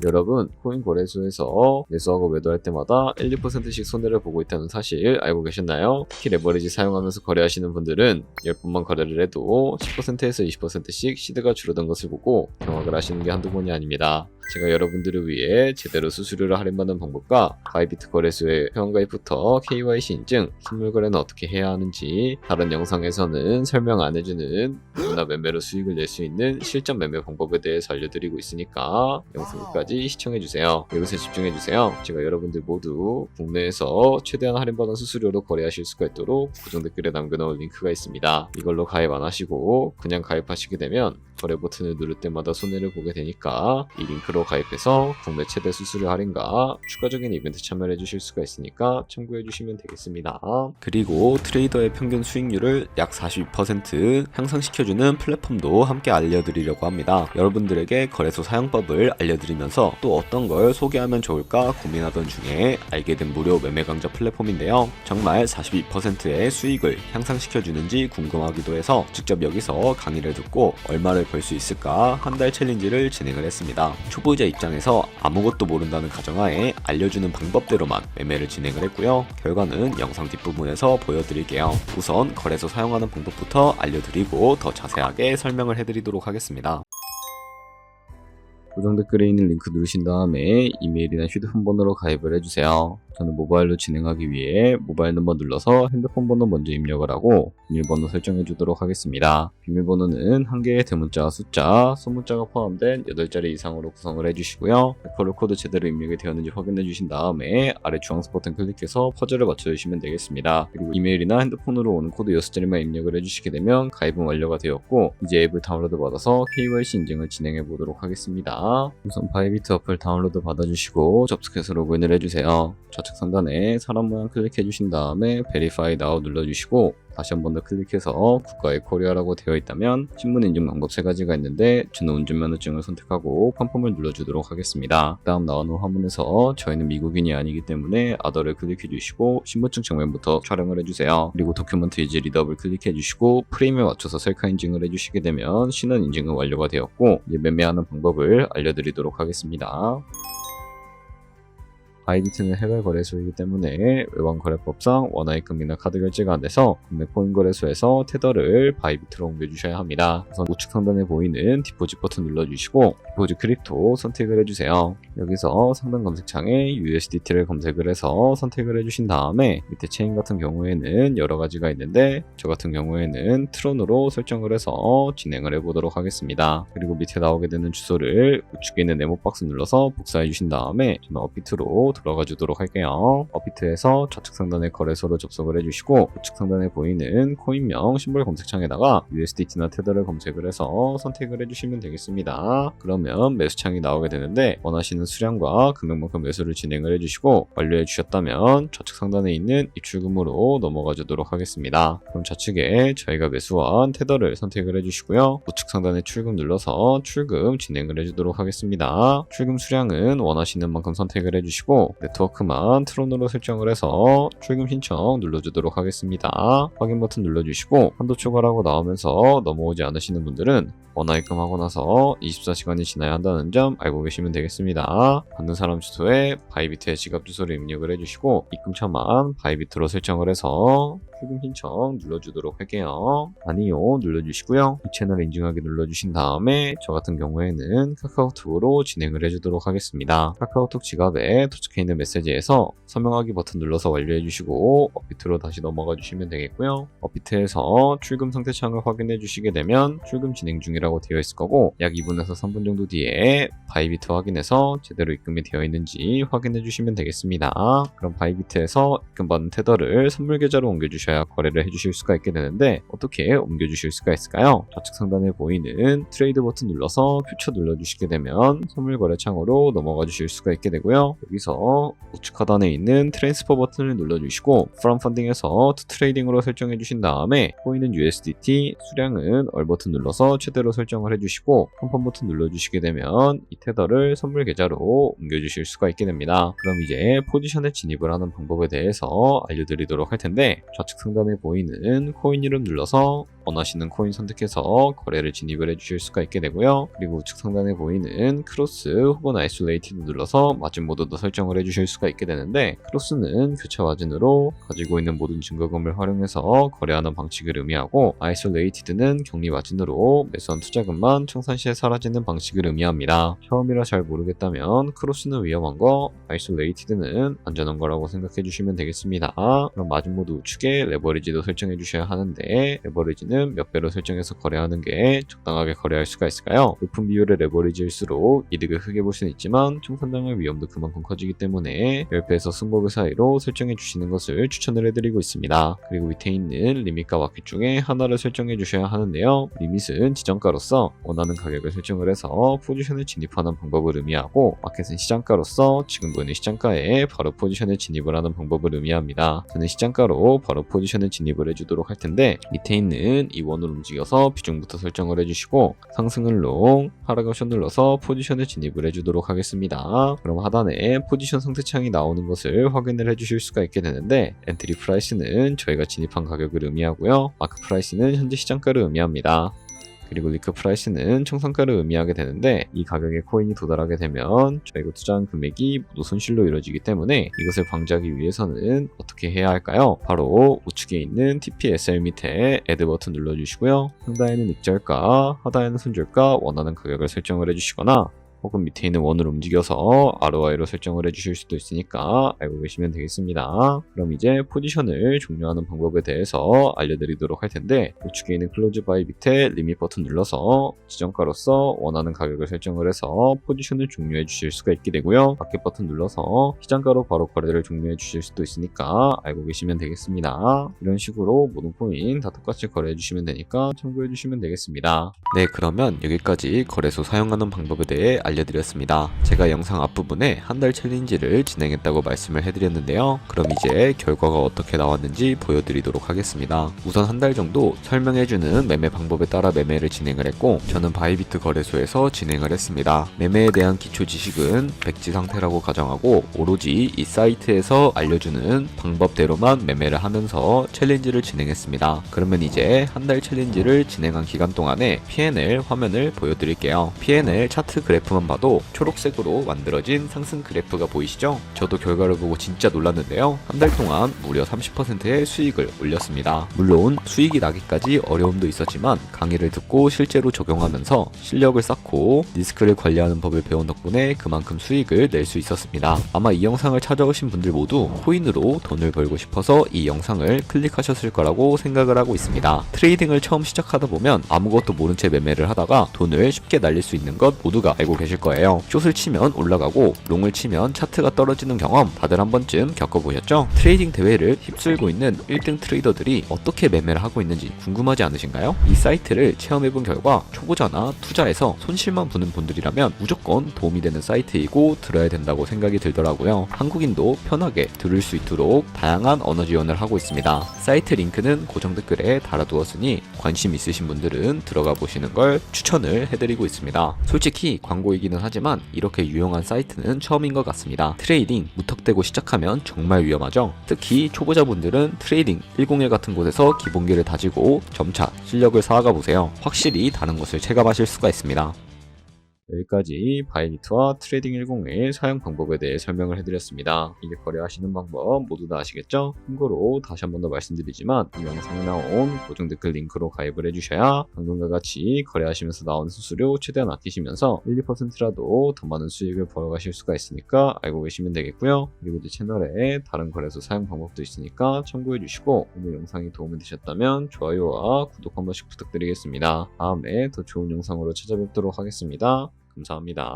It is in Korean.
여러분, 코인 거래소에서 매수하고 매도할 때마다 1, 2%씩 손해를 보고 있다는 사실 알고 계셨나요? 특히 레버리지 사용하면서 거래하시는 분들은 10번만 거래를 해도 10%에서 20%씩 시드가 줄어든 것을 보고 경악을 하시는 게 한두 번이 아닙니다. 제가 여러분들을 위해 제대로 수수료를 할인받는 방법과 바이비트 거래소의 회원가입부터 KYC 인증, 선물 거래는 어떻게 해야 하는지 다른 영상에서는 설명 안 해주는 누구나 매매로 수익을 낼 수 있는 실전 매매 방법에 대해서 알려드리고 있으니까 영상 끝까지 시청해주세요. 여기서 집중해주세요. 제가 여러분들 모두 국내에서 최대한 할인받은 수수료로 거래하실 수가 있도록 고정 댓글에 남겨놓은 링크가 있습니다. 이걸로 가입 안 하시고 그냥 가입하시게 되면 거래 버튼을 누를 때마다 손해를 보게 되니까 이 링크로 가입해서 국내 최대 수수료 할인과 추가적인 이벤트 참여를 해주실 수가 있으니까 참고해주시면 되겠습니다. 그리고 트레이더의 평균 수익률을 약 42% 향상시켜주는 플랫폼도 함께 알려드리려고 합니다. 여러분들에게 거래소 사용법을 알려드리면서 또 어떤 걸 소개하면 좋을까 고민하던 중에 알게 된 무료 매매 강좌 플랫폼인데요. 정말 42%의 수익을 향상시켜주는지 궁금하기도 해서 직접 여기서 강의를 듣고 얼마를 벌 수 있을까 한 달 챌린지를 진행을 했습니다. 초보자 입장에서 아무것도 모른다는 가정하에 알려주는 방법대로만 매매를 진행을 했고요. 결과는 영상 뒷부분에서 보여드릴게요. 우선 거래소 사용하는 방법부터 알려드리고 더 자세하게 설명을 해드리도록 하겠습니다. 고정 댓글에 있는 링크 누르신 다음에 이메일이나 휴대폰 번호로 가입을 해주세요. 저는 모바일로 진행하기 위해 모바일 넘버 눌러서 핸드폰 번호 먼저 입력을 하고 비밀번호 설정해 주도록 하겠습니다. 비밀번호는 한 개의 대문자와 숫자, 소문자가 포함된 8자리 이상으로 구성을 해주시고요. 레퍼럴 코드 제대로 입력이 되었는지 확인해 주신 다음에 아래 주황색 버튼 클릭해서 퍼즐을 맞춰주시면 되겠습니다. 그리고 이메일이나 핸드폰으로 오는 코드 6자리만 입력을 해주시게 되면 가입은 완료가 되었고 이제 앱을 다운로드 받아서 KYC 인증을 진행해 보도록 하겠습니다. 우선 바이비트 어플 다운로드 받아주시고 접속해서 로그인을 해주세요. 좌측 상단에 사람 모양 클릭해 주신 다음에 Verify Now 눌러주시고 다시 한 번 더 클릭해서 국가의 코리아라고 되어 있다면 신분 인증 방법 3가지가 있는데 저는 운전면허증을 선택하고 펌펌을 눌러주도록 하겠습니다. 다음 나오는 화면에서 저희는 미국인이 아니기 때문에 아더를 클릭해 주시고 신분증 정면부터 촬영을 해주세요. 그리고 도큐먼트 이지 리더블 클릭해 주시고 프레임에 맞춰서 셀카 인증을 해주시게 되면 신원 인증은 완료가 되었고 이제 매매하는 방법을 알려드리도록 하겠습니다. 바이비트는 해외 거래소이기 때문에 외환거래법상 원화입금이나 카드 결제가 안 돼서 국내 코인 거래소에서 테더를 바이비트로 옮겨주셔야 합니다. 우선 우측 상단에 보이는 디포짓 버튼 눌러주시고 디포짓 크립토 선택을 해주세요. 여기서 상단 검색창에 USDT를 검색을 해서 선택을 해주신 다음에 밑에 체인 같은 경우에는 여러 가지가 있는데 저 같은 경우에는 트론으로 설정을 해서 진행을 해보도록 하겠습니다. 그리고 밑에 나오게 되는 주소를 우측에 있는 네모 박스 눌러서 복사해 주신 다음에 저는 업비트로 들어가 주도록 할게요. 업비트에서 좌측 상단의 거래소로 접속을 해주시고 우측 상단에 보이는 코인명 심볼 검색창에다가 USDT나 테더를 검색을 해서 선택을 해주시면 되겠습니다. 그러면 매수창이 나오게 되는데 원하시는 수량과 금액만큼 매수를 진행을 해주시고 완료해 주셨다면 좌측 상단에 있는 입출금으로 넘어가 주도록 하겠습니다. 그럼 좌측에 저희가 매수한 테더를 선택을 해주시고요. 우측 상단에 출금 눌러서 출금 진행을 해주도록 하겠습니다. 출금 수량은 원하시는 만큼 선택을 해주시고 네트워크만 트론으로 설정을 해서 출금 신청 눌러주도록 하겠습니다. 확인 버튼 눌러주시고 한도 초과라고 나오면서 넘어오지 않으시는 분들은 원화입금하고 나서 24시간이 지나야 한다는 점 알고 계시면 되겠습니다. 받는 사람 주소에 바이비트의 지갑 주소를 입력을 해주시고 입금처만 바이비트로 설정을 해서 출금 신청 눌러주도록 할게요. 아니요 눌러주시고요. 이 채널 인증하기 눌러주신 다음에 저 같은 경우에는 카카오톡으로 진행을 해주도록 하겠습니다. 카카오톡 지갑에 도착해 있는 메시지에서 서명하기 버튼 눌러서 완료해주시고 업비트로 다시 넘어가 주시면 되겠고요. 업비트에서 출금 상태 창을 확인해 주시게 되면 출금 진행 중이라고 되어 있을 거고 약 2분에서 3분 정도 뒤에 바이비트 확인해서 제대로 입금이 되어 있는지 확인해 주시면 되겠습니다. 그럼 바이비트에서 입금받은 테더를 선물 계좌로 옮겨주셔야 거래를 해주실 수가 있게 되는데 어떻게 옮겨주실 수가 있을까요? 좌측 상단에 보이는 트레이드 버튼 눌러서 퓨처 눌러주시게 되면 선물 거래 창으로 넘어가 주실 수가 있게 되고요. 여기서 우측 하단에 있는 트랜스퍼 버튼을 눌러주시고 From Funding에서 To Trading으로 설정해 주신 다음에 보이는 USDT 수량은 얼 버튼 눌러서 최대로 설정을 해주시고 펌펌 버튼 눌러주시게 되면 이 테더를 선물 계좌로 옮겨주실 수가 있게 됩니다. 그럼 이제 포지션에 진입을 하는 방법에 대해서 알려드리도록 할 텐데 좌측 상단에 보이는 코인 이름 눌러서 원하시는 코인 선택해서 거래를 진입을 해주실 수가 있게 되고요. 그리고 우측 상단에 보이는 크로스 혹은 아이솔레이티드 눌러서 마진 모드도 설정을 해주실 수가 있게 되는데, 크로스는 교차 마진으로 가지고 있는 모든 증거금을 활용해서 거래하는 방식을 의미하고, 아이솔레이티드는 격리 마진으로 매수한 투자금만 청산시에 사라지는 방식을 의미합니다. 처음이라 잘 모르겠다면 크로스는 위험한 거, 아이솔레이티드는 안전한 거라고 생각해 주시면 되겠습니다. 그럼 마진 모드 우측에 레버리지도 설정해 주셔야 하는데, 레버리지는 몇 배로 설정해서 거래하는 게 적당하게 거래할 수가 있을까요? 높은 비율의 레버리지일수록 이득을 크게 볼 수는 있지만 총산당의 위험도 그만큼 커지기 때문에 10배에서 20배 사이로 설정해 주시는 것을 추천을 해드리고 있습니다. 그리고 밑에 있는 리밋과 마켓 중에 하나를 설정해 주셔야 하는데요. 리밋은 지정가로서 원하는 가격을 설정을 해서 포지션에 진입하는 방법을 의미하고, 마켓은 시장가로서 지금 보이는 시장가에 바로 포지션에 진입을 하는 방법을 의미합니다. 저는 시장가로 바로 포지션에 진입을 해주도록 할 텐데, 밑에 있는 이 원을 움직여서 비중부터 설정을 해주시고, 상승을 롱, 하락을 숏 눌러서 포지션에 진입을 해주도록 하겠습니다. 그럼 하단에 포지션 상태창이 나오는 것을 확인을 해주실 수가 있게 되는데, 엔트리 프라이스는 저희가 진입한 가격을 의미하고요, 마크 프라이스는 현재 시장가를 의미합니다. 그리고 리크 프라이스는 청산가를 의미하게 되는데, 이 가격에 코인이 도달하게 되면 저희가 투자한 금액이 모두 손실로 이루어지기 때문에 이것을 방지하기 위해서는 어떻게 해야 할까요? 바로 우측에 있는 TPSL 밑에 애드 버튼 눌러주시고요, 상단에는 익절가, 하단에는 손절가 원하는 가격을 설정을 해주시거나, 혹은 밑에 있는 원을 움직여서 ROI로 설정을 해주실 수도 있으니까 알고 계시면 되겠습니다. 그럼 이제 포지션을 종료하는 방법에 대해서 알려드리도록 할 텐데, 우측에 있는 클로즈 바이 밑에 리밋 버튼 눌러서 지정가로서 원하는 가격을 설정을 해서 포지션을 종료해 주실 수가 있게 되고요, 마켓 버튼 눌러서 시장가로 바로 거래를 종료해 주실 수도 있으니까 알고 계시면 되겠습니다. 이런 식으로 모든 코인 다 똑같이 거래해 주시면 되니까 참고해 주시면 되겠습니다. 네, 그러면 여기까지 거래소 사용하는 방법에 대해 알려드렸습니다. 제가 영상 앞부분에 한 달 챌린지를 진행했다고 말씀을 해드렸는데요. 그럼 이제 결과가 어떻게 나왔는지 보여드리도록 하겠습니다. 우선 한 달 정도 설명해주는 매매 방법에 따라 매매를 진행을 했고, 저는 바이비트 거래소에서 진행을 했습니다. 매매에 대한 기초 지식은 백지 상태라고 가정하고, 오로지 이 사이트에서 알려주는 방법대로만 매매를 하면서 챌린지를 진행했습니다. 그러면 이제 한 달 챌린지를 진행한 기간 동안에 P&L 화면을 보여드릴게요. P&L 차트 그래프만 봐도 초록색으로 만들어진 상승 그래프가 보이시죠? 저도 결과를 보고 진짜 놀랐는데요. 한 달 동안 무려 30%의 수익을 올렸습니다. 물론 수익이 나기까지 어려움도 있었지만 강의를 듣고 실제로 적용하면서 실력을 쌓고 리스크를 관리하는 법을 배운 덕분에 그만큼 수익을 낼 수 있었습니다. 아마 이 영상을 찾아오신 분들 모두 코인으로 돈을 벌고 싶어서 이 영상을 클릭하셨을 거라고 생각을 하고 있습니다. 트레이딩을 처음 시작하다 보면 아무것도 모른 채 매매를 하다가 돈을 쉽게 날릴 수 있는 것 모두가 알고 계실 거예요. 숏을 치면 올라가고 롱을 치면 차트가 떨어지는 경험 다들 한 번쯤 겪어보셨죠? 트레이딩 대회를 휩쓸고 있는 1등 트레이더들이 어떻게 매매를 하고 있는지 궁금하지 않으신가요? 이 사이트를 체험해본 결과 초보자나 투자에서 손실만 보는 분들이라면 무조건 도움이 되는 사이트이고 들어야 된다고 생각이 들더라고요. 한국인도 편하게 들을 수 있도록 다양한 언어 지원을 하고 있습니다. 사이트 링크는 고정 댓글에 달아두었으니 관심 있으신 분들은 들어가 보시는 걸 추천을 해드리고 있습니다. 솔직히 광고이기는 하지만 이렇게 유용한 사이트는 처음인 것 같습니다. 트레이딩 무턱대고 시작하면 정말 위험하죠. 특히 초보자분들은 트레이딩 101 같은 곳에서 기본기를 다지고 점차 실력을 쌓아가 보세요. 확실히 다른 것을 체감하실 수가 있습니다. 여기까지 바이비트와 트레이딩 101 사용 방법에 대해 설명을 해드렸습니다. 이게 거래하시는 방법 모두 다 아시겠죠? 참고로 다시 한 번 더 말씀드리지만 이 영상에 나온 고정 댓글 링크로 가입을 해주셔야 방금과 같이 거래하시면서 나오는 수수료 최대한 아끼시면서 1, 2%라도 더 많은 수익을 벌어가실 수가 있으니까 알고 계시면 되겠고요. 그리고 제 채널에 다른 거래소 사용 방법도 있으니까 참고해주시고, 오늘 영상이 도움이 되셨다면 좋아요와 구독 한 번씩 부탁드리겠습니다. 다음에 더 좋은 영상으로 찾아뵙도록 하겠습니다. 감사합니다.